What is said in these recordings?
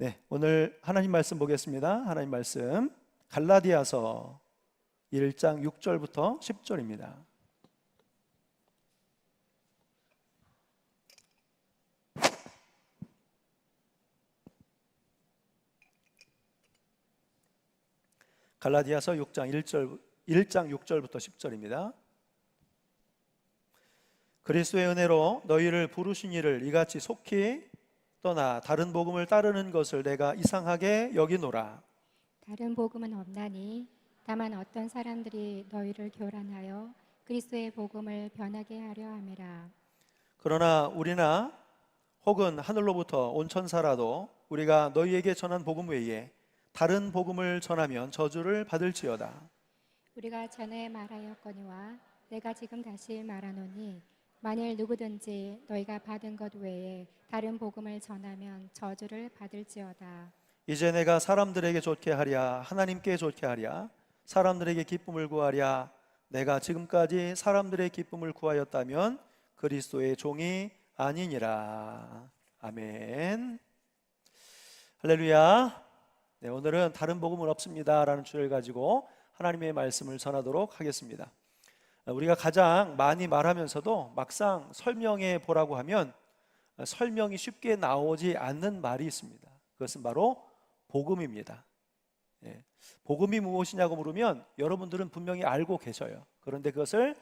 네, 오늘 하나님 말씀 보겠습니다. 하나님 말씀 갈라디아서 1장 6절부터 10절입니다. 갈라디아서 1장 6절부터 10절입니다. 그리스도의 은혜로 너희를 부르신 이를 이같이 속히 떠나 다른 복음을 따르는 것을 내가 이상하게 여기노라. 다른 복음은 없나니 다만 어떤 사람들이 너희를 교란하여 그리스도의 복음을 변하게 하려 함이라. 그러나 우리나 혹은 하늘로부터 온 천사라도 우리가 너희에게 전한 복음 외에 다른 복음을 전하면 저주를 받을지어다. 우리가 전에 말하였거니와 내가 지금 다시 말하노니 만일 누구든지 너희가 받은 것 외에 다른 복음을 전하면 저주를 받을지어다. 이제 내가 사람들에게 좋게 하랴 하나님께 좋게 하랴 사람들에게 기쁨을 구하랴 내가 지금까지 사람들의 기쁨을 구하였다면 그리스도의 종이 아니니라. 아멘. 할렐루야. 네, 오늘은 다른 복음은 없습니다 라는 주제를 가지고 하나님의 말씀을 전하도록 하겠습니다. 우리가 가장 많이 말하면서도 막상 설명해 보라고 하면 설명이 쉽게 나오지 않는 말이 있습니다. 그것은 바로 복음입니다. 복음이 무엇이냐고 물으면 여러분들은 분명히 알고 계셔요. 그런데 그것을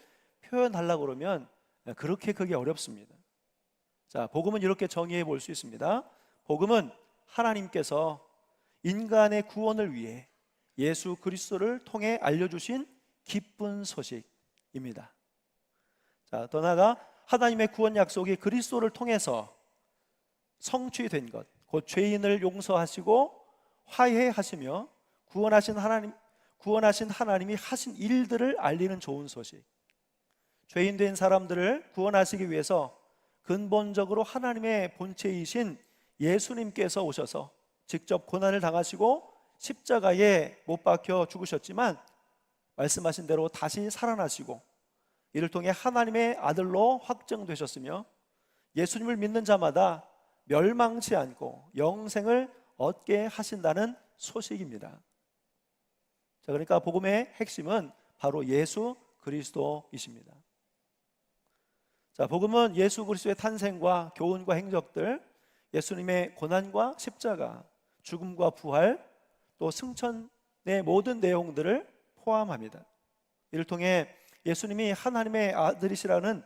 표현하려고 그러면 그게 어렵습니다. 자, 복음은 이렇게 정의해 볼 수 있습니다. 복음은 하나님께서 인간의 구원을 위해 예수 그리스도를 통해 알려주신 기쁜 소식입니다. 자, 더 나아가 하나님의 구원 약속이 그리스도를 통해서 성취된 것, 곧 죄인을 용서하시고 화해하시며 구원하신 하나님이 하신 일들을 알리는 좋은 소식. 죄인 된 사람들을 구원하시기 위해서 근본적으로 하나님의 본체이신 예수님께서 오셔서 직접 고난을 당하시고 십자가에 못 박혀 죽으셨지만 말씀하신 대로 다시 살아나시고 이를 통해 하나님의 아들로 확정되셨으며 예수님을 믿는 자마다 멸망치 않고 영생을 얻게 하신다는 소식입니다. 자, 그러니까 복음의 핵심은 바로 예수 그리스도이십니다. 자, 복음은 예수 그리스도의 탄생과 교훈과 행적들, 예수님의 고난과 십자가, 죽음과 부활, 또 승천의 모든 내용들을 포함합니다. 이를 통해 예수님이 하나님의 아들이시라는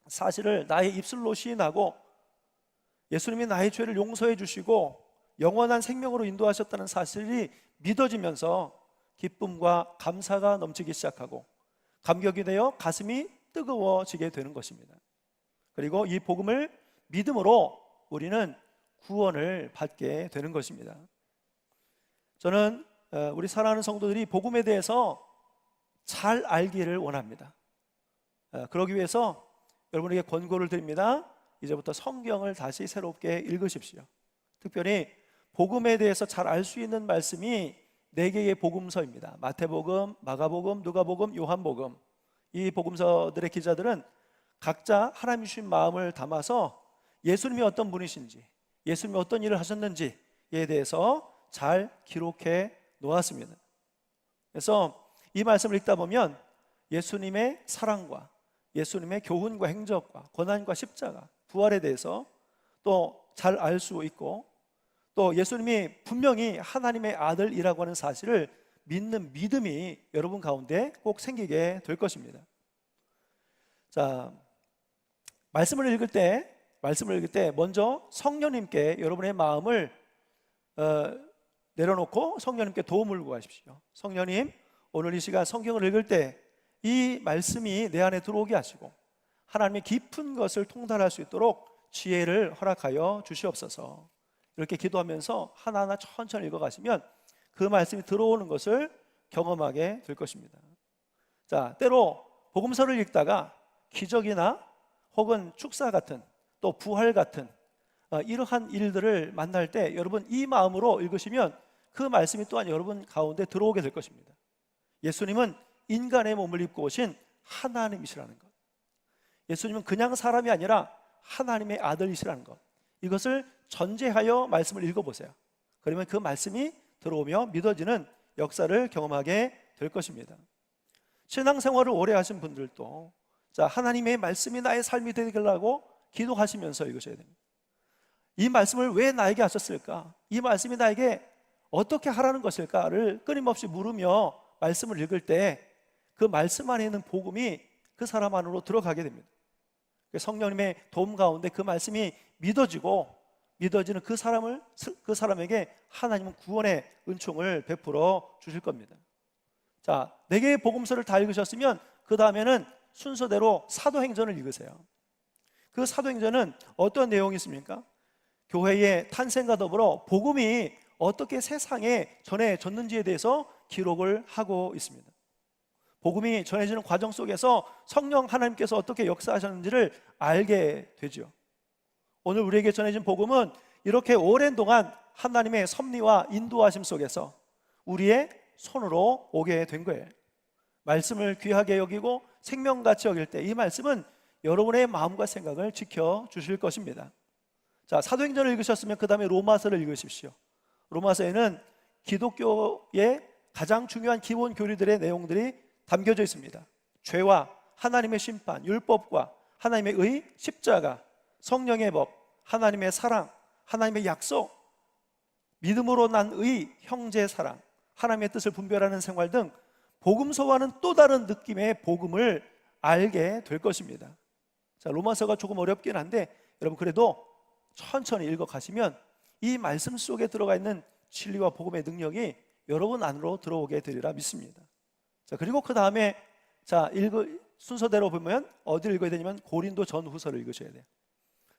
사실을 나의 입술로 시인하고 예수님이 나의 죄를 용서해 주시고 영원한 생명으로 인도하셨다는 사실이 믿어지면서 기쁨과 감사가 넘치기 시작하고 감격이 되어 가슴이 뜨거워지게 되는 것입니다. 그리고 이 복음을 믿음으로 우리는 구원을 받게 되는 것입니다. 저는 우리 사랑하는 성도들이 복음에 대해서 잘 알기를 원합니다. 그러기 위해서 여러분에게 권고를 드립니다. 이제부터 성경을 다시 새롭게 읽으십시오. 특별히 복음에 대해서 잘 알 수 있는 말씀이 4개의 복음서입니다. 마태복음, 마가복음, 누가복음, 요한복음. 이 복음서들의 기자들은 각자 하나님이 주신 마음을 담아서 예수님이 어떤 분이신지, 예수님이 어떤 일을 하셨는지에 대해서 잘 기록해 놓았습니다. 그래서 이 말씀을 읽다 보면 예수님의 사랑과 예수님의 교훈과 행적과 고난과 십자가, 부활에 대해서 또 잘 알 수 있고 또 예수님이 분명히 하나님의 아들이라고 하는 사실을 믿는 믿음이 여러분 가운데 꼭 생기게 될 것입니다. 자, 말씀을 읽을 때 먼저 성령님께 여러분의 마음을 내려놓고 성령님께 도움을 구하십시오. 성령님, 오늘 이 시간 성경을 읽을 때 이 말씀이 내 안에 들어오게 하시고 하나님의 깊은 것을 통달할 수 있도록 지혜를 허락하여 주시옵소서. 이렇게 기도하면서 하나하나 천천히 읽어가시면 그 말씀이 들어오는 것을 경험하게 될 것입니다. 자, 때로 복음서를 읽다가 기적이나 혹은 축사 같은 또 부활 같은 이러한 일들을 만날 때 여러분 이 마음으로 읽으시면 그 말씀이 또한 여러분 가운데 들어오게 될 것입니다. 예수님은 인간의 몸을 입고 오신 하나님이시라는 것, 예수님은 그냥 사람이 아니라 하나님의 아들이시라는 것, 이것을 전제하여 말씀을 읽어보세요. 그러면 그 말씀이 들어오며 믿어지는 역사를 경험하게 될 것입니다. 신앙생활을 오래 하신 분들도 자, 하나님의 말씀이 나의 삶이 되려고 기도하시면서 읽으셔야 됩니다. 이 말씀을 왜 나에게 하셨을까? 이 말씀이 나에게 어떻게 하라는 것일까를 끊임없이 물으며 말씀을 읽을 때 그 말씀 안에 있는 복음이 그 사람 안으로 들어가게 됩니다. 성령님의 도움 가운데 그 말씀이 믿어지고 믿어지는 그 사람에게 하나님은 구원의 은총을 베풀어 주실 겁니다. 자, 4개의 복음서를 다 읽으셨으면 그 다음에는 순서대로 사도행전을 읽으세요. 그 사도행전은 어떤 내용이 있습니까? 교회의 탄생과 더불어 복음이 어떻게 세상에 전해졌는지에 대해서 기록을 하고 있습니다. 복음이 전해지는 과정 속에서 성령 하나님께서 어떻게 역사하셨는지를 알게 되죠. 오늘 우리에게 전해진 복음은 이렇게 오랜 동안 하나님의 섭리와 인도하심 속에서 우리의 손으로 오게 된 거예요. 말씀을 귀하게 여기고 생명같이 여길 때 이 말씀은 여러분의 마음과 생각을 지켜주실 것입니다. 자, 사도행전을 읽으셨으면 그 다음에 로마서를 읽으십시오. 로마서에는 기독교의 가장 중요한 기본 교리들의 내용들이 담겨져 있습니다. 죄와 하나님의 심판, 율법과 하나님의 의, 십자가, 성령의 법, 하나님의 사랑, 하나님의 약속, 믿음으로 난 의, 형제 사랑, 하나님의 뜻을 분별하는 생활 등 복음서와는 또 다른 느낌의 복음을 알게 될 것입니다. 자, 로마서가 조금 어렵긴 한데 여러분 그래도 천천히 읽어 가시면 이 말씀 속에 들어가 있는 진리와 복음의 능력이 여러분 안으로 들어오게 되리라 믿습니다. 자, 그리고 그 다음에 자, 순서대로 보면 어디를 읽어야 되냐면 고린도 전후서를 읽으셔야 돼요.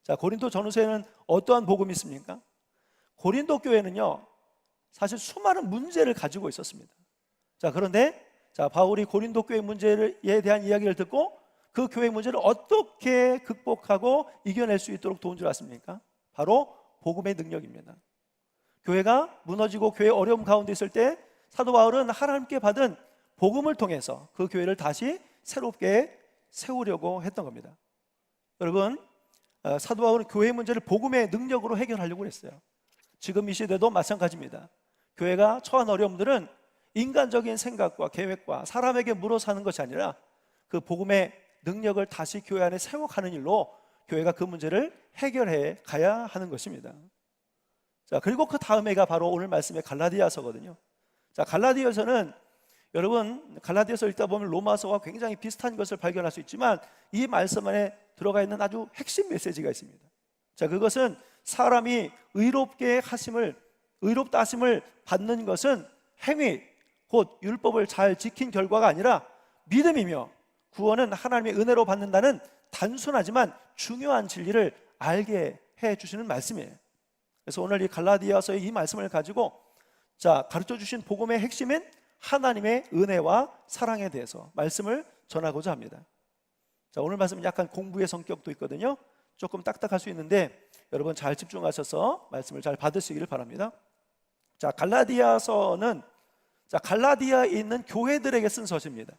자, 고린도 전후서에는 어떠한 복음이 있습니까? 고린도 교회는요 사실 수많은 문제를 가지고 있었습니다. 자, 그런데 자, 바울이 고린도 교회 문제에 대한 이야기를 듣고 그 교회 문제를 어떻게 극복하고 이겨낼 수 있도록 도운 줄 아십니까? 바로 복음의 능력입니다. 교회가 무너지고 교회 어려움 가운데 있을 때 사도 바울은 하나님께 받은 복음을 통해서 그 교회를 다시 새롭게 세우려고 했던 겁니다. 여러분, 사도 바울은 교회 문제를 복음의 능력으로 해결하려고 했어요. 지금 이 시대도 마찬가지입니다. 교회가 처한 어려움들은 인간적인 생각과 계획과 사람에게 물어 사는 것이 아니라 그 복음의 능력을 다시 교회 안에 세워가는 일로 교회가 그 문제를 해결해 가야 하는 것입니다. 자, 그리고 그 다음에가 바로 오늘 말씀의 갈라디아서거든요. 자, 갈라디아서는 여러분 갈라디아서 읽다 보면 로마서와 굉장히 비슷한 것을 발견할 수 있지만 이 말씀 안에 들어가 있는 아주 핵심 메시지가 있습니다. 자, 그것은 사람이 의롭다 하심을 받는 것은 행위, 곧 율법을 잘 지킨 결과가 아니라 믿음이며 구원은 하나님의 은혜로 받는다는 단순하지만 중요한 진리를 알게 해주시는 말씀이에요. 그래서 오늘 이 갈라디아서의 이 말씀을 가지고 자, 가르쳐 주신 복음의 핵심인 하나님의 은혜와 사랑에 대해서 말씀을 전하고자 합니다. 자, 오늘 말씀은 약간 공부의 성격도 있거든요. 조금 딱딱할 수 있는데 여러분 잘 집중하셔서 말씀을 잘 받으시기를 바랍니다. 자, 갈라디아서는 갈라디아에 있는 교회들에게 쓴 서신입니다.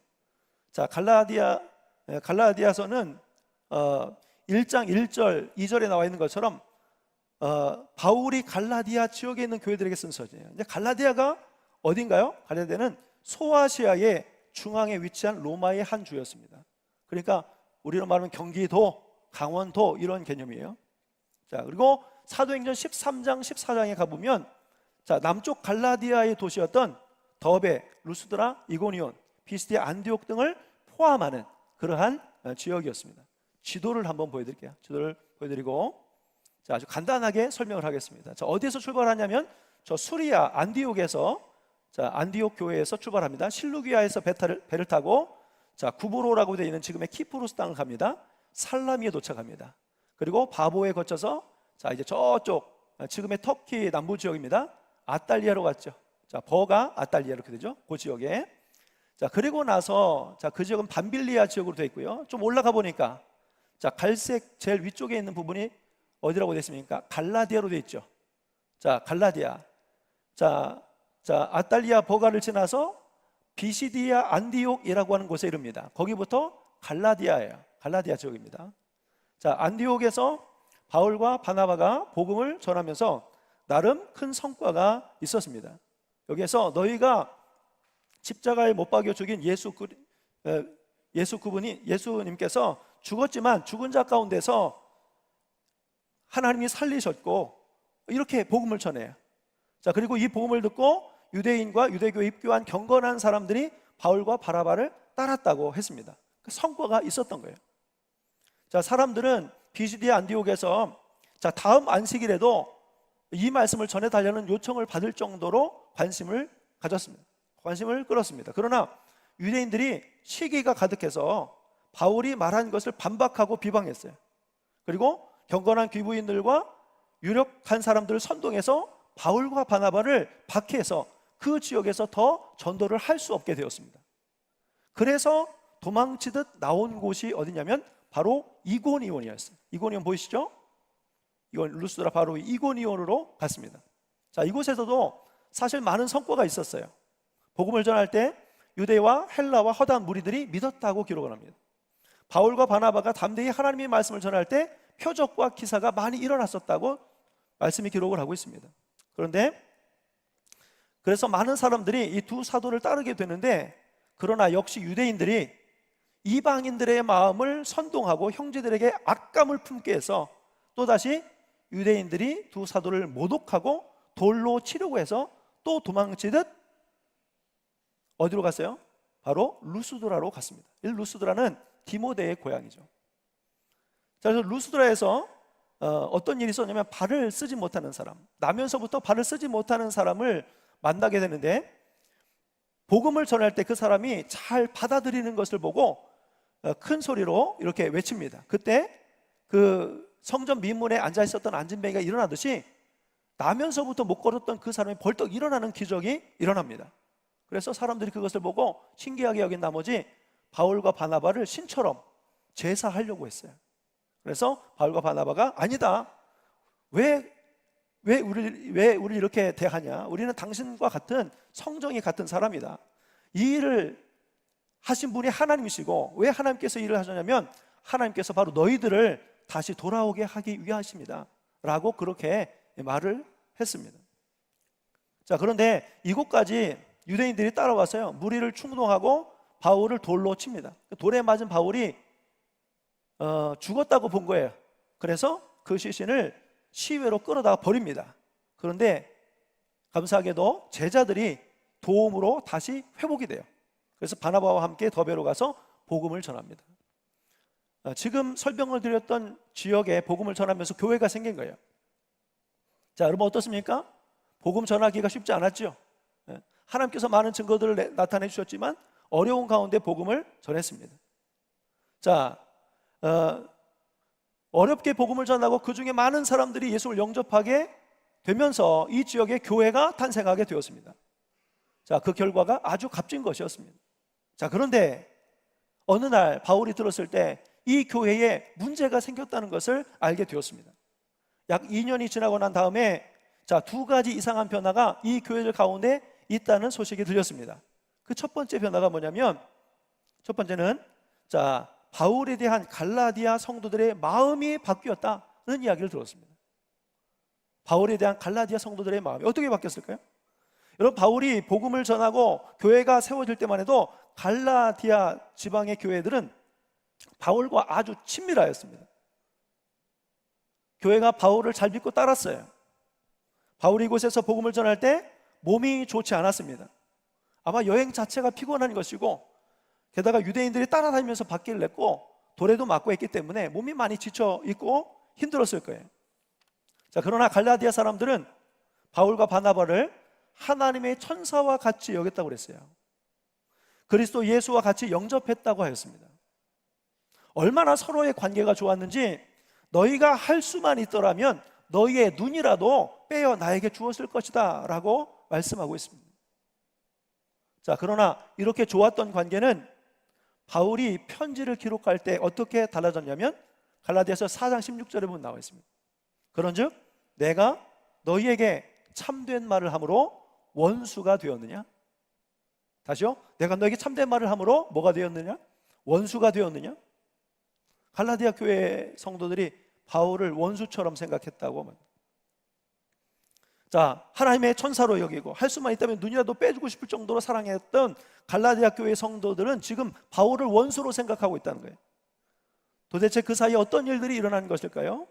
자, 갈라디아서는 1장 1절 2절에 나와 있는 것처럼 바울이 갈라디아 지역에 있는 교회들에게 쓴 서신이에요. 근데 갈라디아가 어딘가요? 갈라디아는 소아시아의 중앙에 위치한 로마의 한 주였습니다. 그러니까 우리로 말하면 경기도, 강원도 이런 개념이에요. 자, 그리고 사도행전 13장 14장에 가보면 자, 남쪽 갈라디아의 도시였던 더베, 루스드라, 이고니온, 피시디아, 안디옥 등을 포함하는 그러한 지역이었습니다. 지도를 한번 보여드릴게요. 지도를 보여드리고 자, 아주 간단하게 설명을 하겠습니다. 자, 어디에서 출발하냐면 저 수리아 안디옥에서 자, 안디옥 교회에서 출발합니다. 실루기아에서 배를 타고 자, 구브로라고 되어 있는 지금의 키프로스 땅을 갑니다. 살라미에 도착합니다. 그리고 바보에 거쳐서 자, 이제 저쪽 지금의 터키 남부 지역입니다. 아탈리아로 갔죠. 자, 버가 아탈리아 이렇게 되죠. 그 지역에. 자, 그리고 나서 자, 그 지역은 밤빌리아 지역으로 되어 있고요. 좀 올라가 보니까 자, 갈색 제일 위쪽에 있는 부분이 어디라고 되어 있습니까? 갈라디아로 되어 있죠. 자, 갈라디아. 자, 아탈리아 버가를 지나서 비시디아 안디옥이라고 하는 곳에 이릅니다. 거기부터 갈라디아예요. 갈라디아 지역입니다. 자, 안디옥에서 바울과 바나바가 복음을 전하면서 나름 큰 성과가 있었습니다. 여기에서 너희가 십자가에 못 박여 죽인 예수님께서 죽었지만 죽은 자 가운데서 하나님이 살리셨고 이렇게 복음을 전해요. 자, 그리고 이 복음을 듣고 유대인과 유대교에 입교한 경건한 사람들이 바울과 바나바를 따랐다고 했습니다. 그 성과가 있었던 거예요. 자, 사람들은 비시디아 안디옥에서 자, 다음 안식일에도 이 말씀을 전해달라는 요청을 받을 정도로 관심을 가졌습니다. 관심을 끌었습니다. 그러나 유대인들이 시기가 가득해서 바울이 말한 것을 반박하고 비방했어요. 그리고 경건한 귀부인들과 유력한 사람들을 선동해서 바울과 바나바를 박해해서 그 지역에서 더 전도를 할 수 없게 되었습니다. 그래서 도망치듯 나온 곳이 어디냐면 바로 이고니온이었어요. 이고니온 보이시죠? 이건 루스드라 바로 이고니온으로 갔습니다. 자, 이곳에서도 사실 많은 성과가 있었어요. 복음을 전할 때 유대와 헬라와 허다한 무리들이 믿었다고 기록을 합니다. 바울과 바나바가 담대히 하나님의 말씀을 전할 때 표적과 기사가 많이 일어났었다고 말씀이 기록을 하고 있습니다. 그런데 그래서 많은 사람들이 이 두 사도를 따르게 되는데, 그러나 역시 유대인들이 이방인들의 마음을 선동하고 형제들에게 악감을 품게 해서 또다시 유대인들이 두 사도를 모독하고 돌로 치려고 해서 또 도망치듯 어디로 갔어요? 바로 루스드라로 갔습니다. 이 루스드라는 디모데의 고향이죠. 자, 그래서 루스드라에서 어떤 일이 있었냐면 발을 쓰지 못하는 사람, 나면서부터 발을 쓰지 못하는 사람을 만나게 되는데, 복음을 전할 때 그 사람이 잘 받아들이는 것을 보고 큰 소리로 이렇게 외칩니다. 그때 그 성전 미문에 앉아 있었던 안진뱅이가 일어나듯이 나면서부터 못 걸었던 그 사람이 벌떡 일어나는 기적이 일어납니다. 그래서 사람들이 그것을 보고 신기하게 여긴 나머지 바울과 바나바를 신처럼 제사하려고 했어요. 그래서 바울과 바나바가 아니다, 왜 우리를 이렇게 대하냐, 우리는 당신과 같은 성정이 같은 사람이다, 이 일을 하신 분이 하나님이시고 왜 하나님께서 일을 하셨냐면 하나님께서 바로 너희들을 다시 돌아오게 하기 위하십니다 라고 그렇게 말을 했습니다. 자, 그런데 이곳까지 유대인들이 따라와서요, 무리를 충동하고 바울을 돌로 칩니다. 돌에 맞은 바울이 죽었다고 본 거예요. 그래서 그 시신을 시외로 끌어다가 버립니다. 그런데 감사하게도 제자들이 도움으로 다시 회복이 돼요. 그래서 바나바와 함께 더베로 가서 복음을 전합니다. 지금 설명을 드렸던 지역에 복음을 전하면서 교회가 생긴 거예요. 자, 여러분 어떻습니까? 복음 전하기가 쉽지 않았죠. 하나님께서 많은 증거들을 나타내 주셨지만 어려운 가운데 복음을 전했습니다. 자, 어렵게 복음을 전하고 그 중에 많은 사람들이 예수를 영접하게 되면서 이 지역에 교회가 탄생하게 되었습니다. 자, 그 결과가 아주 값진 것이었습니다. 자, 그런데 어느 날 바울이 들었을 때 이 교회에 문제가 생겼다는 것을 알게 되었습니다. 약 2년이 지나고 난 다음에 자, 두 가지 이상한 변화가 이 교회들 가운데 있다는 소식이 들렸습니다. 그 첫 번째 변화가 뭐냐면, 첫 번째는 자, 바울에 대한 갈라디아 성도들의 마음이 바뀌었다는 이야기를 들었습니다. 바울에 대한 갈라디아 성도들의 마음이 어떻게 바뀌었을까요? 여러분, 바울이 복음을 전하고 교회가 세워질 때만 해도 갈라디아 지방의 교회들은 바울과 아주 친밀하였습니다. 교회가 바울을 잘 믿고 따랐어요. 바울이 이곳에서 복음을 전할 때 몸이 좋지 않았습니다. 아마 여행 자체가 피곤한 것이고, 게다가 유대인들이 따라다니면서 박해를 냈고 돌에도 맞고 했기 때문에 몸이 많이 지쳐 있고 힘들었을 거예요. 자, 그러나 갈라디아 사람들은 바울과 바나바를 하나님의 천사와 같이 여겼다고 그랬어요. 그리스도 예수와 같이 영접했다고 하였습니다. 얼마나 서로의 관계가 좋았는지, 너희가 할 수만 있더라면 너희의 눈이라도 빼어 나에게 주었을 것이다 라고 말씀하고 있습니다. 자, 그러나 이렇게 좋았던 관계는 바울이 편지를 기록할 때 어떻게 달라졌냐면 갈라디아서 4장 16절에 보면 나와 있습니다. 그런즉 내가 너희에게 참된 말을 함으로 원수가 되었느냐? 다시요, 내가 너에게 참된 말을 함으로 뭐가 되었느냐? 원수가 되었느냐? 갈라디아 교회 성도들이 바울을 원수처럼 생각했다고 합니다. 자, 하나님의 천사로 여기고 할 수만 있다면 눈이라도 빼주고 싶을 정도로 사랑했던 갈라디아 교회 성도들은 지금 바울을 원수로 생각하고 있다는 거예요. 도대체 그 사이에 어떤 일들이 일어난 것일까요?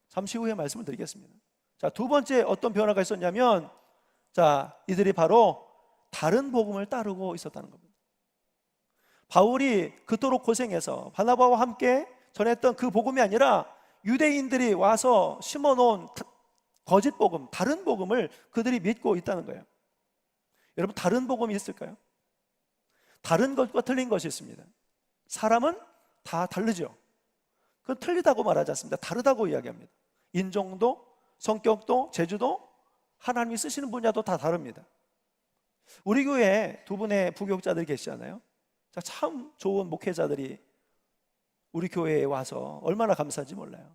잠시 후에 말씀을 드리겠습니다. 자, 두 번째 어떤 변화가 있었냐면, 자, 이들이 바로 다른 복음을 따르고 있었다는 겁니다. 바울이 그토록 고생해서 바나바와 함께 전했던 그 복음이 아니라 유대인들이 와서 심어놓은 거짓 복음, 다른 복음을 그들이 믿고 있다는 거예요. 여러분, 다른 복음이 있을까요? 다른 것과 틀린 것이 있습니다. 사람은 다 다르죠. 그건 틀리다고 말하지 않습니다. 다르다고 이야기합니다. 인종도, 성격도, 재주도, 하나님이 쓰시는 분야도 다 다릅니다. 우리 교회에 두 분의 부교육자들이 계시잖아요. 자, 참 좋은 목회자들이 우리 교회에 와서 얼마나 감사한지 몰라요.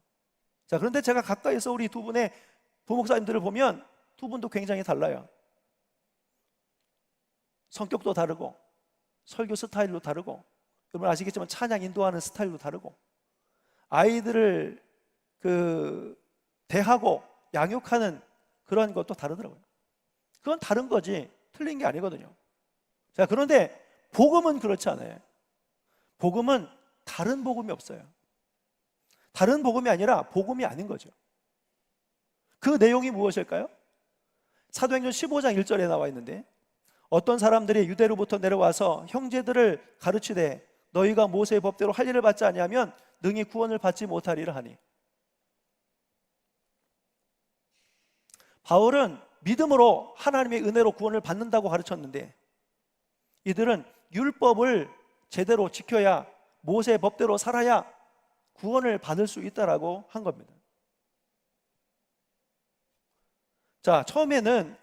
자, 그런데 제가 가까이서 우리 두 분의 부목사님들을 보면 두 분도 굉장히 달라요. 성격도 다르고, 설교 스타일도 다르고, 여러분 아시겠지만 찬양 인도하는 스타일도 다르고, 아이들을 대하고 양육하는 그런 것도 다르더라고요. 그건 다른 거지 틀린 게 아니거든요. 자, 그런데 복음은 그렇지 않아요. 복음은 다른 복음이 없어요. 다른 복음이 아니라 복음이 아닌 거죠. 그 내용이 무엇일까요? 사도행전 15장 1절에 나와 있는데, 어떤 사람들이 유대로부터 내려와서 형제들을 가르치되 너희가 모세의 법대로 할 일을 받지 아니하면 능히 구원을 받지 못하리라 하니. 바울은 믿음으로 하나님의 은혜로 구원을 받는다고 가르쳤는데, 이들은 율법을 제대로 지켜야, 모세의 법대로 살아야 구원을 받을 수 있다라고 한 겁니다. 자, 처음에는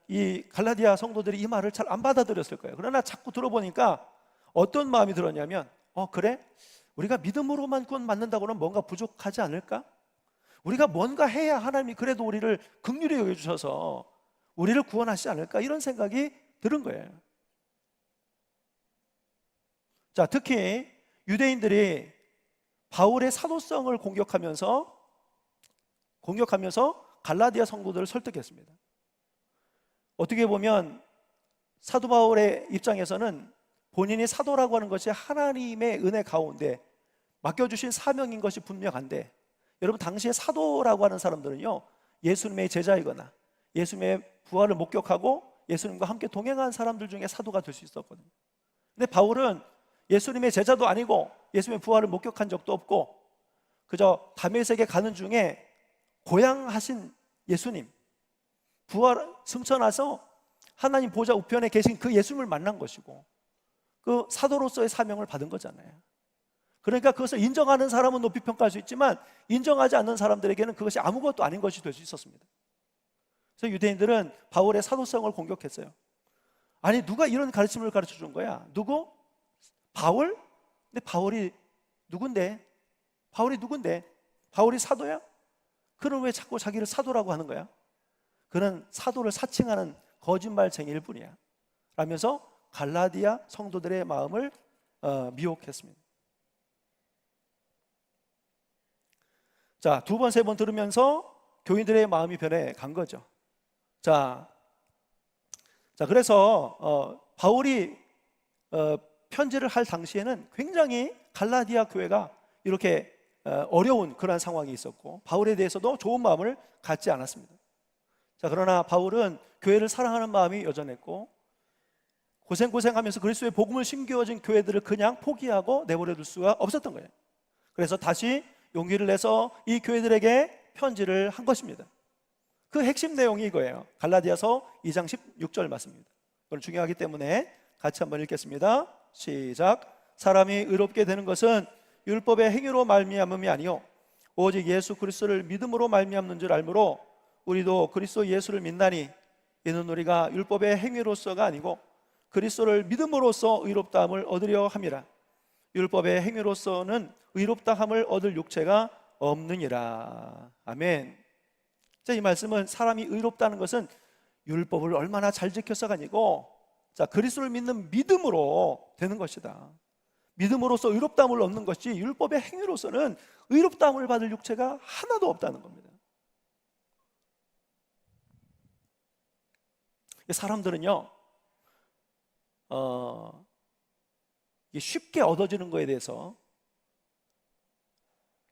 이 갈라디아 성도들이 이 말을 잘 안 받아들였을 거예요. 그러나 자꾸 들어보니까 어떤 마음이 들었냐면, 그래? 우리가 믿음으로만 구원 받는다고는 뭔가 부족하지 않을까? 우리가 뭔가 해야 하나님이 그래도 우리를 긍휼히 여겨주셔서 우리를 구원하시지 않을까? 이런 생각이 들은 거예요. 자, 특히 유대인들이 바울의 사도성을 공격하면서 갈라디아 성도들을 설득했습니다. 어떻게 보면 사도 바울의 입장에서는 본인이 사도라고 하는 것이 하나님의 은혜 가운데 맡겨주신 사명인 것이 분명한데, 여러분 당시에 사도라고 하는 사람들은요, 예수님의 제자이거나 예수님의 부활을 목격하고 예수님과 함께 동행한 사람들 중에 사도가 될 수 있었거든요. 근데 바울은 예수님의 제자도 아니고 예수님의 부활을 목격한 적도 없고, 그저 다메섹에 가는 중에 고향하신 예수님, 부활 승천하서 하나님 보좌 우편에 계신 그 예수님을 만난 것이고, 그 사도로서의 사명을 받은 거잖아요. 그러니까 그것을 인정하는 사람은 높이 평가할 수 있지만 인정하지 않는 사람들에게는 그것이 아무것도 아닌 것이 될 수 있었습니다. 그래서 유대인들은 바울의 사도성을 공격했어요. 아니, 누가 이런 가르침을 가르쳐 준 거야? 누구? 바울? 근데 바울이 누군데? 바울이 사도야? 그는 왜 자꾸 자기를 사도라고 하는 거야? 그는 사도를 사칭하는 거짓말쟁이일 뿐이야 라면서 갈라디아 성도들의 마음을 미혹했습니다. 자, 두 번, 세 번 들으면서 교인들의 마음이 변해 간 거죠. 자, 그래서 바울이 편지를 할 당시에는 굉장히 갈라디아 교회가 이렇게 어려운 그런 상황이 있었고, 바울에 대해서도 좋은 마음을 갖지 않았습니다. 자, 그러나 바울은 교회를 사랑하는 마음이 여전했고, 고생하면서 그리스도의 복음을 심겨진 교회들을 그냥 포기하고 내버려 둘 수가 없었던 거예요. 그래서 다시 용기를 내서 이 교회들에게 편지를 한 것입니다. 그 핵심 내용이 이거예요. 갈라디아서 2장 16절 말씀입니다. 이건 중요하기 때문에 같이 한번 읽겠습니다. 시작. 사람이 의롭게 되는 것은 율법의 행위로 말미암음이 아니요 오직 예수 그리스도를 믿음으로 말미암는 줄 알므로 우리도 그리스도 예수를 믿나니 이는 우리가 율법의 행위로서가 아니고 그리스도를 믿음으로써 의롭다함을 얻으려 함이라. 율법의 행위로서는 의롭다함을 얻을 육체가 없느니라. 아멘. 자, 이 말씀은 사람이 의롭다는 것은 율법을 얼마나 잘 지켜서가 아니고, 자, 그리스도를 믿는 믿음으로 되는 것이다. 믿음으로써 의롭다함을 얻는 것이, 율법의 행위로서는 의롭다함을 받을 육체가 하나도 없다는 겁니다. 사람들은요, 이게 쉽게 얻어지는 거에 대해서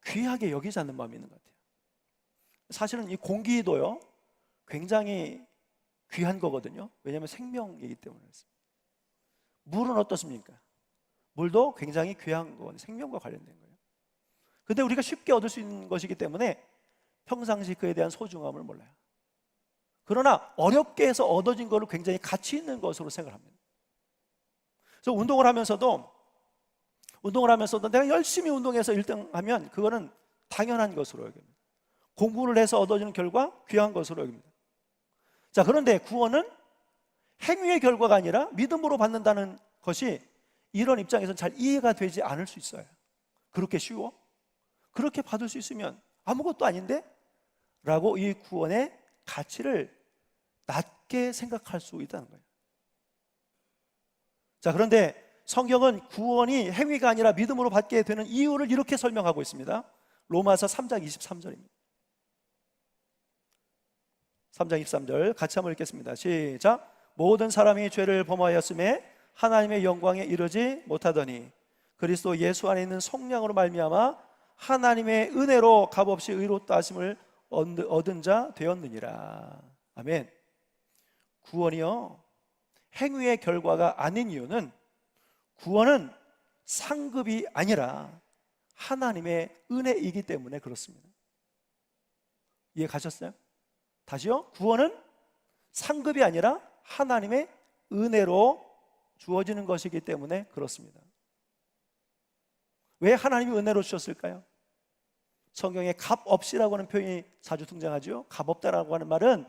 귀하게 여기지 않는 마음이 있는 것 같아요. 사실은 이 공기도요, 굉장히 귀한 거거든요. 왜냐하면 생명이기 때문에. 물은 어떻습니까? 물도 굉장히 귀한 거거든요. 생명과 관련된 거예요. 근데 우리가 쉽게 얻을 수 있는 것이기 때문에 평상시 그에 대한 소중함을 몰라요. 그러나 어렵게 해서 얻어진 것을 굉장히 가치 있는 것으로 생각합니다. 그래서 운동을 하면서도 내가 열심히 운동해서 1등 하면 그거는 당연한 것으로 여깁니다. 공부를 해서 얻어지는 결과 귀한 것으로 여깁니다. 자, 그런데 구원은 행위의 결과가 아니라 믿음으로 받는다는 것이 이런 입장에서는 잘 이해가 되지 않을 수 있어요. 그렇게 쉬워? 그렇게 받을 수 있으면 아무것도 아닌데? 라고 이 구원의 가치를 낮게 생각할 수 있다는 거예요. 자, 그런데 성경은 구원이 행위가 아니라 믿음으로 받게 되는 이유를 이렇게 설명하고 있습니다. 로마서 3장 23절입니다. 3장 23절 같이 한번 읽겠습니다. 시작. 모든 사람이 죄를 범하였음에 하나님의 영광에 이르지 못하더니 그리스도 예수 안에 있는 성령으로 말미암아 하나님의 은혜로 값없이 의롭다 하심을 얻은 자 되었느니라. 아멘. 구원이요, 행위의 결과가 아닌 이유는 구원은 상급이 아니라 하나님의 은혜이기 때문에 그렇습니다. 이해 가셨어요? 다시요. 구원은 상급이 아니라 하나님의 은혜로 주어지는 것이기 때문에 그렇습니다. 왜 하나님이 은혜로 주셨을까요? 성경에 값없이라고 하는 표현이 자주 등장하죠. 값없다라고 하는 말은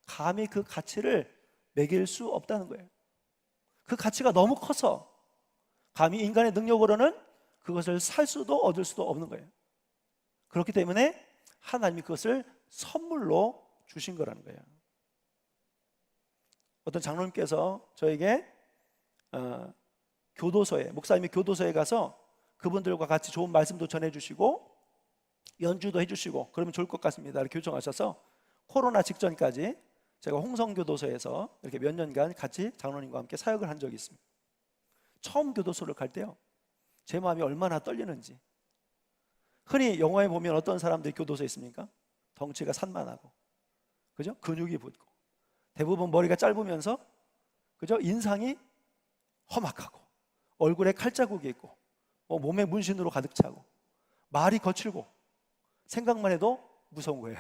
감히 그 가치를 매길 수 없다는 거예요. 그 가치가 너무 커서 감히 인간의 능력으로는 그것을 살 수도 얻을 수도 없는 거예요. 그렇기 때문에 하나님이 그것을 선물로 주신 거라는 거예요. 어떤 장로님께서 저에게 교도소에, 목사님이 교도소에 가서 그분들과 같이 좋은 말씀도 전해주시고 연주도 해주시고 그러면 좋을 것 같습니다 이렇게 요청하셔서 코로나 직전까지 제가 홍성교도소에서 이렇게 몇 년간 같이 장로님과 함께 사역을 한 적이 있습니다. 처음 교도소를 갈 때요, 제 마음이 얼마나 떨리는지. 흔히 영화에 보면 어떤 사람들이 교도소에 있습니까? 덩치가 산만하고, 그죠? 근육이 붙고, 대부분 머리가 짧으면서, 그죠? 인상이 험악하고, 얼굴에 칼자국이 있고, 몸에 문신으로 가득 차고, 말이 거칠고, 생각만 해도 무서운 거예요.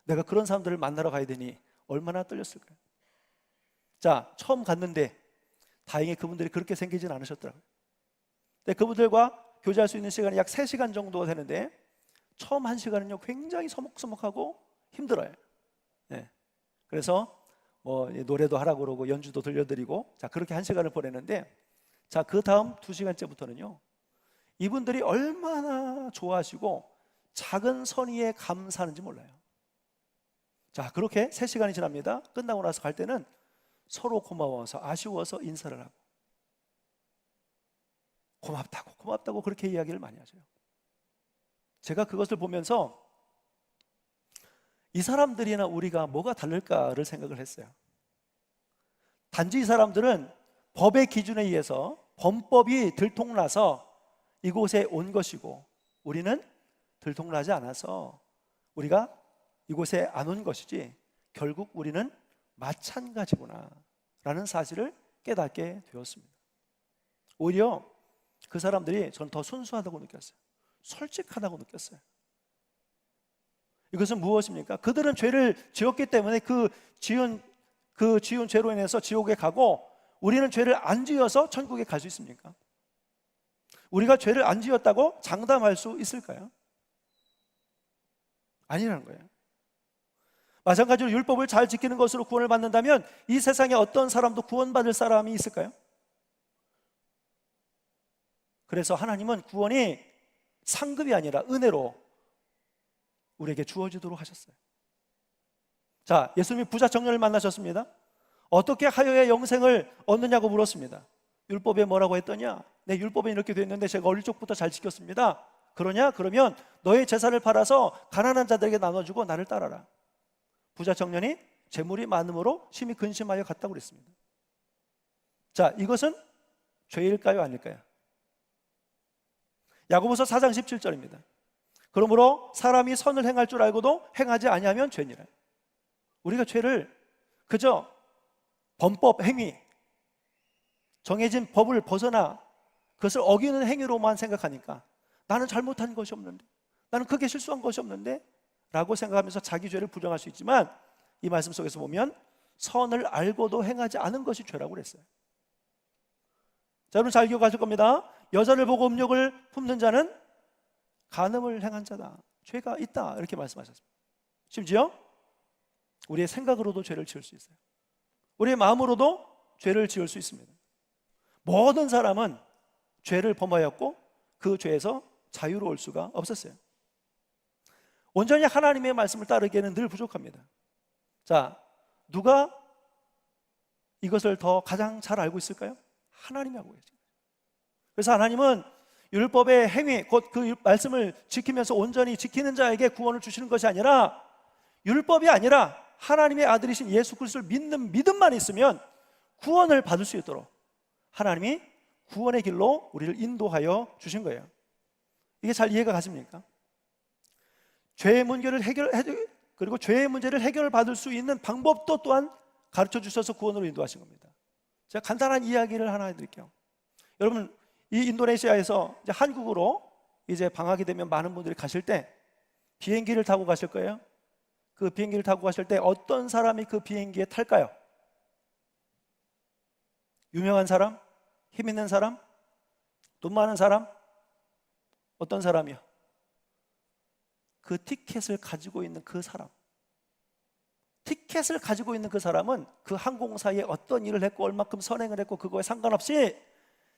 내가 그런 사람들을 만나러 가야 되니 얼마나 떨렸을까요? 자, 처음 갔는데 다행히 그분들이 그렇게 생기진 않으셨더라고요. 근데 그분들과 교제할 수 있는 시간이 약 3시간 정도가 되는데 처음 1시간은요 굉장히 서먹서먹하고 힘들어요. 네. 그래서 노래도 하라고 그러고 연주도 들려드리고, 자, 그렇게 1시간을 보내는데, 자, 그 다음 2시간째부터는요 이분들이 얼마나 좋아하시고 작은 선의에 감사하는지 몰라요. 자, 그렇게 3시간이 지납니다. 끝나고 나서 갈 때는 서로 고마워서, 아쉬워서 인사를 하고 고맙다고 그렇게 이야기를 많이 하셔요. 제가 그것을 보면서 이 사람들이나 우리가 뭐가 다를까를 생각을 했어요. 단지 이 사람들은 법의 기준에 의해서 범법이 들통나서 이곳에 온 것이고 우리는 들통나지 않아서 우리가 이곳에 안 온 것이지 결국 우리는 마찬가지구나 라는 사실을 깨닫게 되었습니다. 오히려 그 사람들이 저는 더 순수하다고 느꼈어요. 솔직하다고 느꼈어요. 이것은 무엇입니까? 그들은 죄를 지었기 때문에 그 지은 죄로 인해서 지옥에 가고, 우리는 죄를 안 지어서 천국에 갈 수 있습니까? 우리가 죄를 안 지었다고 장담할 수 있을까요? 아니라는 거예요. 마찬가지로 율법을 잘 지키는 것으로 구원을 받는다면 이 세상에 어떤 사람도 구원받을 사람이 있을까요? 그래서 하나님은 구원이 상급이 아니라 은혜로 우리에게 주어지도록 하셨어요. 자, 예수님이 부자 청년을 만나셨습니다. 어떻게 하여야 영생을 얻느냐고 물었습니다. 율법에 뭐라고 했더냐? 네, 율법에 이렇게 되어 있는데 제가 어릴 적부터 잘 지켰습니다. 그러냐? 그러면 너의 재산을 팔아서 가난한 자들에게 나눠주고 나를 따라라. 부자 청년이 재물이 많음으로 심히 근심하여 갔다고 그랬습니다. 자, 이것은 죄일까요, 아닐까요? 야고보서 4장 17절입니다. 그러므로 사람이 선을 행할 줄 알고도 행하지 아니하면 죄니라. 우리가 죄를 그저 범법 행위, 정해진 법을 벗어나 그것을 어기는 행위로만 생각하니까 나는 잘못한 것이 없는데, 나는 크게 실수한 것이 없는데 라고 생각하면서 자기 죄를 부정할 수 있지만, 이 말씀 속에서 보면 선을 알고도 행하지 않은 것이 죄라고 그랬어요. 자, 여러분 잘 기억하실 겁니다. 여자를 보고 음욕을 품는 자는 간음을 행한 자다, 죄가 있다, 이렇게 말씀하셨습니다. 심지어 우리의 생각으로도 죄를 지을 수 있어요. 우리의 마음으로도 죄를 지을 수 있습니다. 모든 사람은 죄를 범하였고 그 죄에서 자유로울 수가 없었어요. 온전히 하나님의 말씀을 따르기에는 늘 부족합니다. 자, 누가 이것을 더 가장 잘 알고 있을까요? 하나님이 알고 계세요. 그래서 하나님은 율법의 행위, 곧 그 말씀을 지키면서 온전히 지키는 자에게 구원을 주시는 것이 아니라, 율법이 아니라 하나님의 아들이신 예수 그리스도를 믿는 믿음만 있으면 구원을 받을 수 있도록 하나님이 구원의 길로 우리를 인도하여 주신 거예요. 이게 잘 이해가 가십니까? 죄의 문제를 그리고 죄의 문제를 해결받을 수 있는 방법도 또한 가르쳐 주셔서 구원으로 인도하신 겁니다. 제가 간단한 이야기를 하나 해드릴게요. 여러분, 이 인도네시아에서 이제 한국으로 이제 방학이 되면 많은 분들이 가실 때 비행기를 타고 가실 거예요. 그 비행기를 타고 가실 때 어떤 사람이 그 비행기에 탈까요? 유명한 사람? 힘 있는 사람? 돈 많은 사람? 어떤 사람이요? 그 티켓을 가지고 있는 그 사람. 티켓을 가지고 있는 그 사람은 그 항공사에 어떤 일을 했고 얼마큼 선행을 했고 그거에 상관없이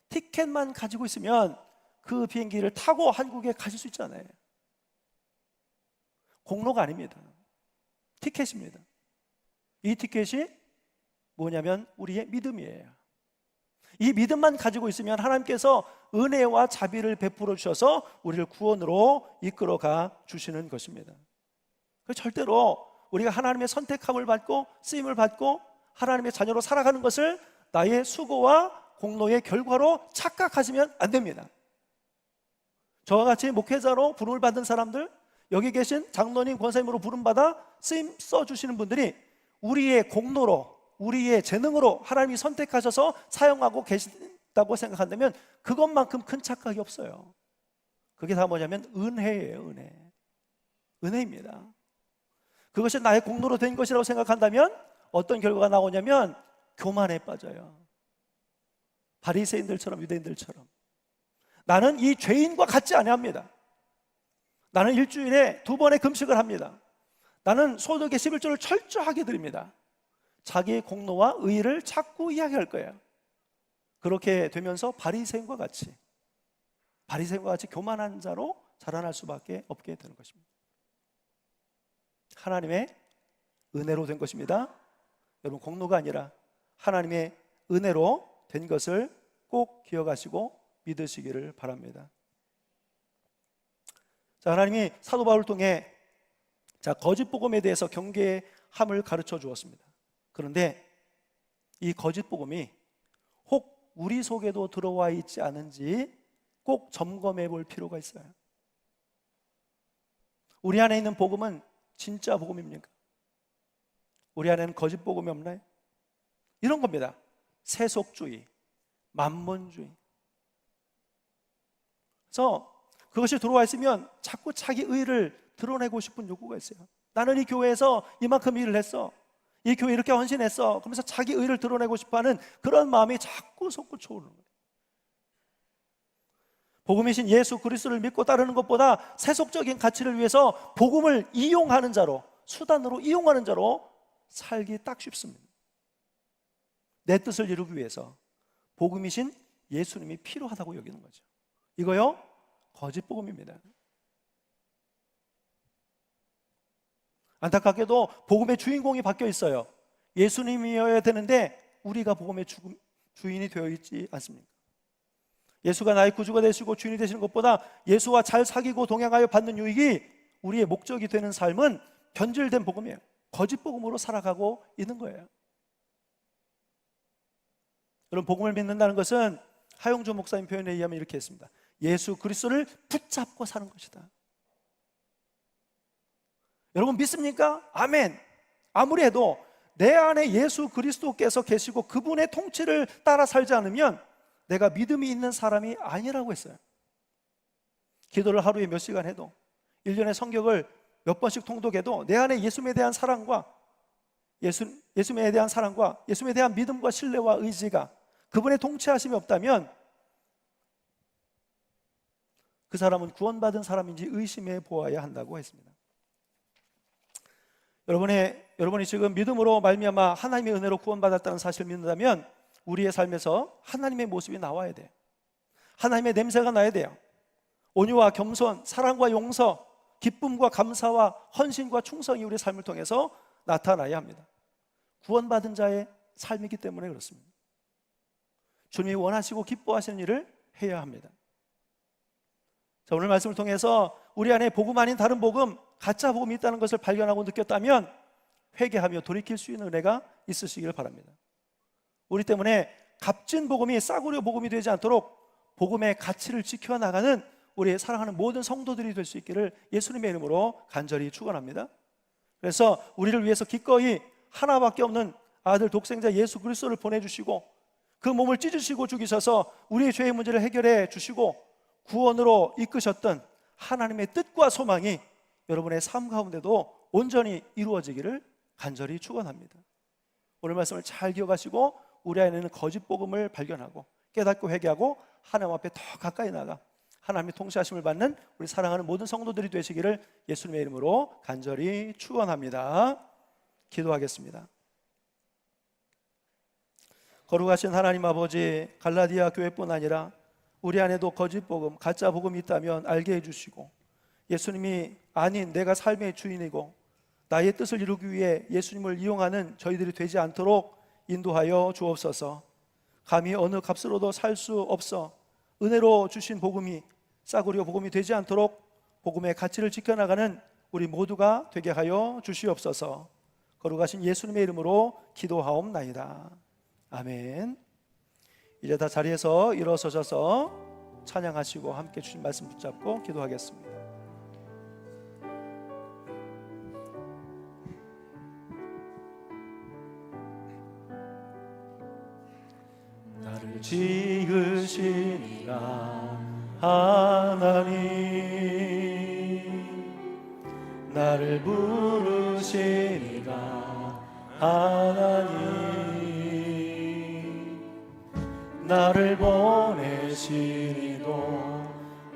티켓만 가지고 있으면 그 비행기를 타고 한국에 가실 수 있잖아요. 공로가 아닙니다. 티켓입니다. 이 티켓이 뭐냐면 우리의 믿음이에요. 이 믿음만 가지고 있으면 하나님께서 은혜와 자비를 베풀어 주셔서 우리를 구원으로 이끌어가 주시는 것입니다. 절대로 우리가 하나님의 선택함을 받고 쓰임을 받고 하나님의 자녀로 살아가는 것을 나의 수고와 공로의 결과로 착각하시면 안 됩니다. 저와 같이 목회자로 부름을 받은 사람들, 여기 계신 장로님, 권사님으로 부름받아 쓰임 써주시는 분들이 우리의 공로로, 우리의 재능으로 하나님이 선택하셔서 사용하고 계신다고 생각한다면 그것만큼 큰 착각이 없어요. 그게 다 뭐냐면 은혜예요. 은혜입니다. 그것이 나의 공로로 된 것이라고 생각한다면 어떤 결과가 나오냐면 교만에 빠져요. 바리새인들처럼, 유대인들처럼. 나는 이 죄인과 같지 아니합니다. 나는 일주일에 2번의 금식을 합니다. 나는 소득의 11조를 철저하게 드립니다. 자기의 공로와 의의를 자꾸 이야기할 거예요. 그렇게 되면서 바리새인과 같이 교만한 자로 자라날 수밖에 없게 되는 것입니다. 하나님의 은혜로 된 것입니다. 여러분, 공로가 아니라 하나님의 은혜로 된 것을 꼭 기억하시고 믿으시기를 바랍니다. 자, 하나님이 사도 바울을 통해 거짓 복음에 대해서 경계함을 가르쳐 주었습니다. 그런데 이 거짓 복음이 혹 우리 속에도 들어와 있지 않은지 꼭 점검해 볼 필요가 있어요. 우리 안에 있는 복음은 진짜 복음입니까? 우리 안에는 거짓 복음이 없나요? 이런 겁니다. 세속주의, 만몬주의. 그래서 그것이 들어와 있으면 자꾸 자기 의의를 드러내고 싶은 욕구가 있어요. 나는 이 교회에서 이만큼 일을 했어, 이 교회 이렇게 헌신했어, 그러면서 자기 의의를 드러내고 싶어하는 그런 마음이 자꾸 솟구쳐 오르는 거예요. 복음이신 예수 그리스도를 믿고 따르는 것보다 세속적인 가치를 위해서 복음을 이용하는 자로, 수단으로 이용하는 자로 살기 딱 쉽습니다. 내 뜻을 이루기 위해서 복음이신 예수님이 필요하다고 여기는 거죠. 이거요, 거짓 복음입니다. 안타깝게도 복음의 주인공이 바뀌어 있어요. 예수님이어야 되는데 우리가 복음의 주인이 되어 있지 않습니까? 예수가 나의 구주가 되시고 주인이 되시는 것보다 예수와 잘 사귀고 동행하여 받는 유익이 우리의 목적이 되는 삶은 변질된 복음이에요. 거짓 복음으로 살아가고 있는 거예요. 여러분, 복음을 믿는다는 것은 하용조 목사님 표현에 의하면 이렇게 했습니다. 예수 그리스도를 붙잡고 사는 것이다. 여러분 믿습니까? 아멘. 아무리 해도 내 안에 예수 그리스도께서 계시고 그분의 통치를 따라 살지 않으면 내가 믿음이 있는 사람이 아니라고 했어요. 기도를 하루에 몇 시간 해도, 1년에 성경을 몇 번씩 통독해도 내 안에 예수님에 대한 사랑과 예수님에 대한 믿음과 신뢰와 의지가, 그분의 통치하심이 없다면 그 사람은 구원받은 사람인지 의심해 보아야 한다고 했습니다. 여러분이 지금 믿음으로 말미암아 하나님의 은혜로 구원받았다는 사실을 믿는다면 우리의 삶에서 하나님의 모습이 나와야 돼요. 하나님의 냄새가 나야 돼요. 온유와 겸손, 사랑과 용서, 기쁨과 감사와 헌신과 충성이 우리의 삶을 통해서 나타나야 합니다. 구원받은 자의 삶이기 때문에 그렇습니다. 주님이 원하시고 기뻐하시는 일을 해야 합니다. 자, 오늘 말씀을 통해서 우리 안에 복음 아닌 다른 복음, 가짜 복음이 있다는 것을 발견하고 느꼈다면 회개하며 돌이킬 수 있는 은혜가 있으시기를 바랍니다. 우리 때문에 값진 복음이 싸구려 복음이 되지 않도록 복음의 가치를 지켜나가는 우리 사랑하는 모든 성도들이 될 수 있기를 예수님의 이름으로 간절히 축원합니다. 그래서 우리를 위해서 기꺼이 하나밖에 없는 아들 독생자 예수 그리스도를 보내주시고 그 몸을 찢으시고 죽이셔서 우리의 죄의 문제를 해결해 주시고 구원으로 이끄셨던 하나님의 뜻과 소망이 여러분의 삶 가운데도 온전히 이루어지기를 간절히 축원합니다. 오늘 말씀을 잘 기억하시고 우리 안에는 거짓 복음을 발견하고 깨닫고 회개하고 하나님 앞에 더 가까이 나가 하나님의 통치하심을 받는 우리 사랑하는 모든 성도들이 되시기를 예수님의 이름으로 간절히 축원합니다. 기도하겠습니다. 거룩하신 하나님 아버지, 갈라디아 교회뿐 아니라 우리 안에도 거짓 복음, 가짜 복음이 있다면 알게 해주시고 예수님이 아닌 내가 삶의 주인이고 나의 뜻을 이루기 위해 예수님을 이용하는 저희들이 되지 않도록 인도하여 주옵소서. 감히 어느 값으로도 살 수 없어 은혜로 주신 복음이 싸구려 복음이 되지 않도록 복음의 가치를 지켜나가는 우리 모두가 되게 하여 주시옵소서. 거룩하신 예수님의 이름으로 기도하옵나이다. 아멘. 이제 다 자리에서 일어서셔서 찬양하시고 함께 주신 말씀 붙잡고 기도하겠습니다. 나를 지으시니라 하나님, 나를 부르시니라 하나님, 나를 보내시니도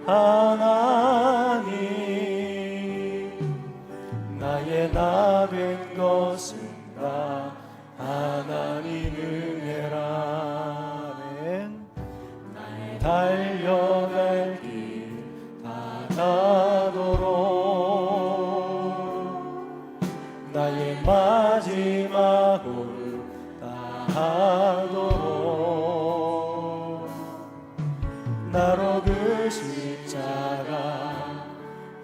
하나님, 나의 나 된 것은 다 하나님 은혜라. 아멘. 나의 달려갈 길 다가도록 나의 마지막 호흡 다하도록 나로 그 십자가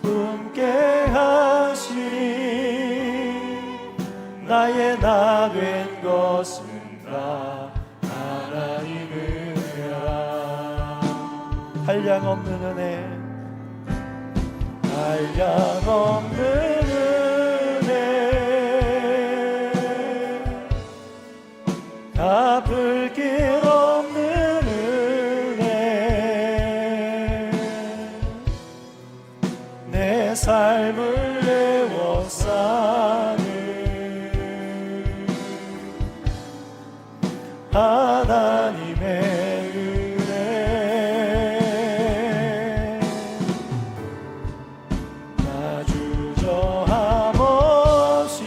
품게 하시니 나의 나 된 것은 다 하나님 은혜라. 한량없는 은혜, 한량없는 은혜, 갚을 길 없는 은혜, 내 삶을 애워싸는 하나님의 은혜, 나 주저함 없이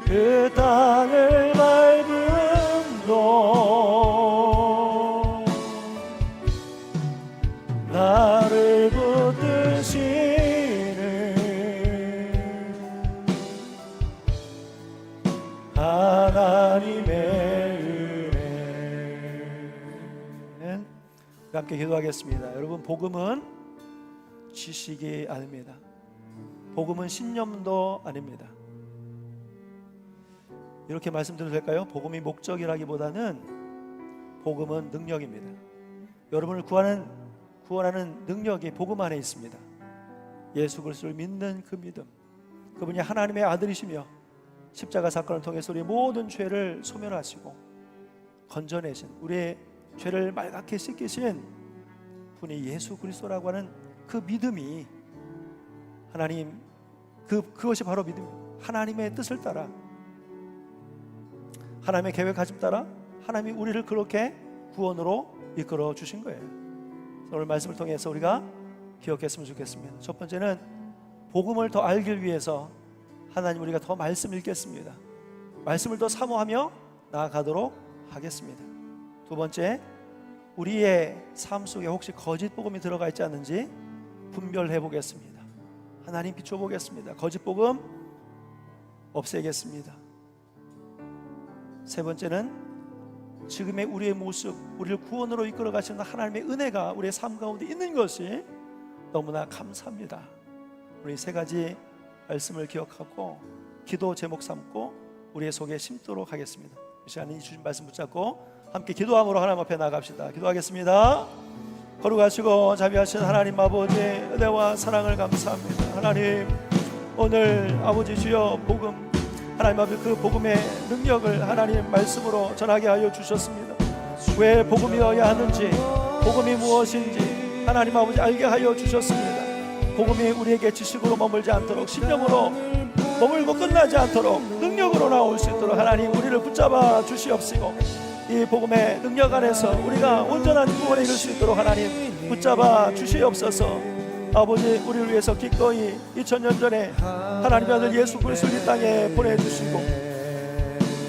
그 땅을 밟음도 나를 붙드시는 하나님의 은혜. 함께 기도하겠습니다. 여러분, 복음은 지식이 아닙니다. 복음은 신념도 아닙니다. 이렇게 말씀드려도 될까요? 복음이 목적이라기보다는 복음은 능력입니다. 여러분을 구원하는 능력이 복음 안에 있습니다. 예수 그리스도를 믿는 그 믿음, 그분이 하나님의 아들이시며 십자가 사건을 통해서 우리의 모든 죄를 소멸하시고 건져내신, 우리의 죄를 말갛게 씻기신 분이 예수 그리스도라고 하는 그 믿음이 하나님, 그것이 바로 믿음입니다. 하나님의 뜻을 따라, 하나님의 계획하심 따라 하나님이 우리를 그렇게 구원으로 이끌어 주신 거예요. 오늘 말씀을 통해서 우리가 기억했으면 좋겠습니다. 첫 번째는 복음을 더 알기 위해서 하나님, 우리가 더 말씀 읽겠습니다. 말씀을 더 사모하며 나아가도록 하겠습니다. 두 번째, 우리의 삶 속에 혹시 거짓 복음이 들어가 있지 않는지 분별해 보겠습니다. 하나님 비춰보겠습니다. 거짓 복음 없애겠습니다. 세 번째는 지금의 우리의 모습, 우리를 구원으로 이끌어 가시는 하나님의 은혜가 우리의 삶 가운데 있는 것이 너무나 감사합니다. 우리 세 가지 말씀을 기억하고 기도 제목 삼고 우리의 속에 심도록 하겠습니다. 이 시간에 주신 말씀 붙잡고 함께 기도함으로 하나님 앞에 나갑시다. 기도하겠습니다. 거룩하시고 자비하신 하나님 아버지, 은혜와 사랑을 감사합니다. 하나님, 오늘 아버지 주여 복음, 하나님 아버지 그 복음의 능력을 하나님 말씀으로 전하게 하여 주셨습니다. 왜 복음이어야 하는지, 복음이 무엇인지 하나님 아버지 알게 하여 주셨습니다. 복음이 우리에게 지식으로 머물지 않도록, 신념으로 머물고 끝나지 않도록 능력으로 나올 수 있도록 하나님 우리를 붙잡아 주시옵시고, 이 복음의 능력 안에서 우리가 온전한 구원에 이룰 수 있도록 하나님 붙잡아 주시옵소서. 아버지, 우리를 위해서 기꺼이 2000년 전에 하나님의 아들 예수 그리스도를 이 땅에 보내주시고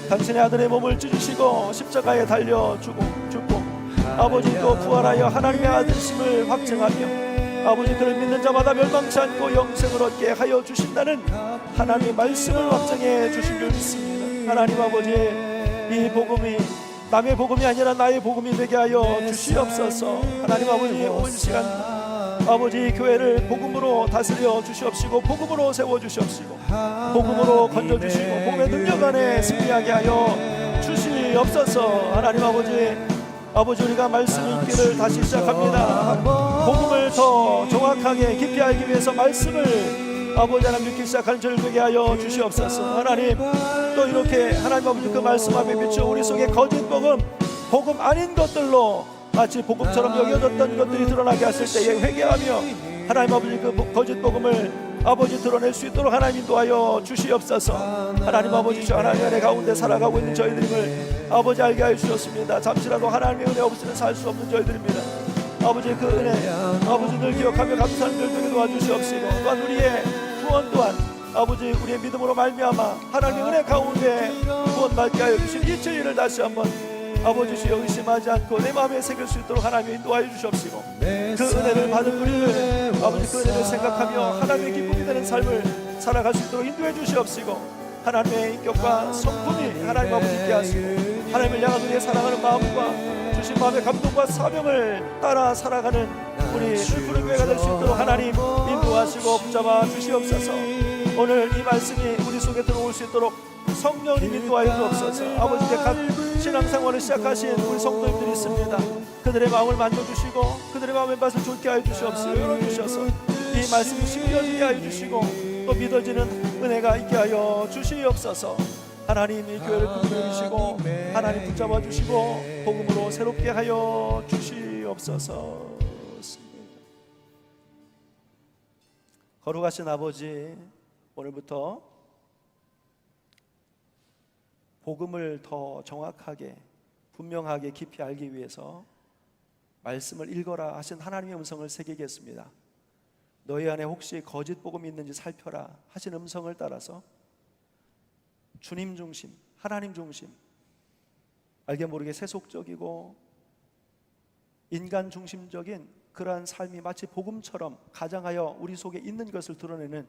당신의 아들의 몸을 찢으시고 십자가에 달려 죽고 아버지 또 부활하여 하나님의 아들심을 확증하며 아버지 그를 믿는 자마다 멸망치 않고 영생을 얻게 하여 주신다는 하나님의 말씀을 확증해 주신 줄 믿습니다. 하나님 아버지, 이 복음이 남의 복음이 아니라 나의 복음이 되게 하여 주시옵소서. 하나님 아버지, 온 시간 아버지 교회를 복음으로 다스려 주시옵시고 복음으로 세워 주시옵시고 복음으로 건져 주시고 복음의 능력 안에 승리하게 하여 주시옵소서. 하나님 아버지, 우리가 말씀 읽기를 다시 시작합니다. 복음을 더 정확하게 깊이 알기 위해서 말씀을 아버지 하나님 읽기 시작하는 저를 되게 하여 주시옵소서. 하나님, 또 이렇게 하나님 아버지 그 말씀 앞에 비추어 우리 속에 거짓 복음 아닌 것들로 마치 복음처럼 여겨졌던 것들이 드러나게 하실 때에 회개하며 하나님 아버지 그 거짓 복음을 아버지 드러낼 수 있도록 하나님 인도하여 주시옵소서. 하나님 아버지, 저 하나님의 은혜 가운데 살아가고 있는 저희들임을 아버지 알게 하여 주셨습니다. 잠시라도 하나님의 은혜 없이는 살 수 없는 저희들입니다. 아버지 그 은혜 아버지 늘 기억하며 감사하는 늘 되게 도와주시옵시고, 또한 우리의 구원 또한 아버지 우리의 믿음으로 말미암아 하나님의 은혜 가운데 구원받게 하여 주신 이 진리를 다시 한번 아버지 주여 의심하지 않고 내 마음에 새길 수 있도록 하나님이 인도하여 주시옵시고, 그 은혜를 받은 우리를 아버지 그 은혜를 생각하며 하나님의 기쁨이 되는 삶을 살아갈 수 있도록 인도해 주시옵시고, 하나님의 인격과 성품이 하나님 아버지 있게 하시고 하나님을 향한 우리의 사랑하는 마음과 주신 마음의 감동과 사명을 따라 살아가는 우리 푸른 교회가 될 수 있도록 하나님 인도하시고 붙잡아 주시옵소서. 오늘 이 말씀이 우리 속에 들어올 수 있도록 성령님 인도하여 주옵소서. 아버지께 각 신앙생활을 시작하신 우리 성도님들이 있습니다. 그들의 마음을 만져주시고 그들의 마음의 맛을 좋게 하여 주시옵소서. 열어주셔서 이 말씀이 심겨지게 하여 주시고 또 믿어지는 은혜가 있게 하여 주시옵소서. 하나님이 교회를 붙들으시고 하나님 붙잡아 주시고 복음으로 새롭게 하여 주시옵소서. 거룩하신 아버지, 오늘부터 복음을 더 정확하게 분명하게 깊이 알기 위해서 말씀을 읽어라 하신 하나님의 음성을 새기겠습니다. 너희 안에 혹시 거짓 복음이 있는지 살펴라 하신 음성을 따라서 주님 중심, 하나님 중심, 알게 모르게 세속적이고 인간 중심적인 그러한 삶이 마치 복음처럼 가장하여 우리 속에 있는 것을 드러내는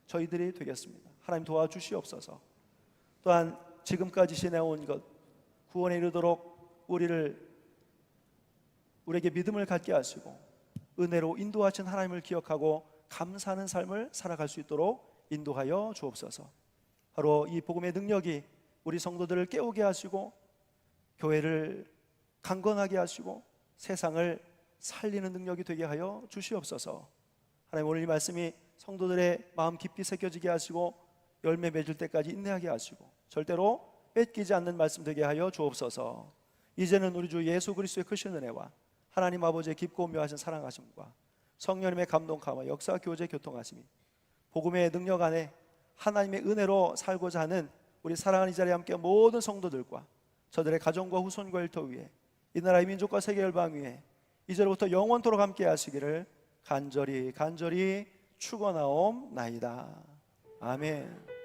저희들이 되겠습니다. 하나님 도와주시옵소서. 또한 지금까지 지내온 것 구원에 이르도록 우리에게 믿음을 갖게 하시고 은혜로 인도하신 하나님을 기억하고 감사하는 삶을 살아갈 수 있도록 인도하여 주옵소서. 바로 이 복음의 능력이 우리 성도들을 깨우게 하시고 교회를 강건하게 하시고 세상을 살리는 능력이 되게 하여 주시옵소서. 하나님, 오늘 이 말씀이 성도들의 마음 깊이 새겨지게 하시고 열매 맺을 때까지 인내하게 하시고 절대로 뺏기지 않는 말씀 되게 하여 주옵소서. 이제는 우리 주 예수 그리스도의 크신 은혜와 하나님 아버지의 깊고 묘하신 사랑하심과 성령님의 감동감과 역사 교제 교통하심이 복음의 능력 안에 하나님의 은혜로 살고자 하는 우리 사랑하는 이 자리에 함께 모든 성도들과 저들의 가정과 후손과 일터 위에 이 나라의 민족과 세계 열방 위에 이제로부터 영원토록 함께 하시기를 간절히 축원하옵나이다. 아멘.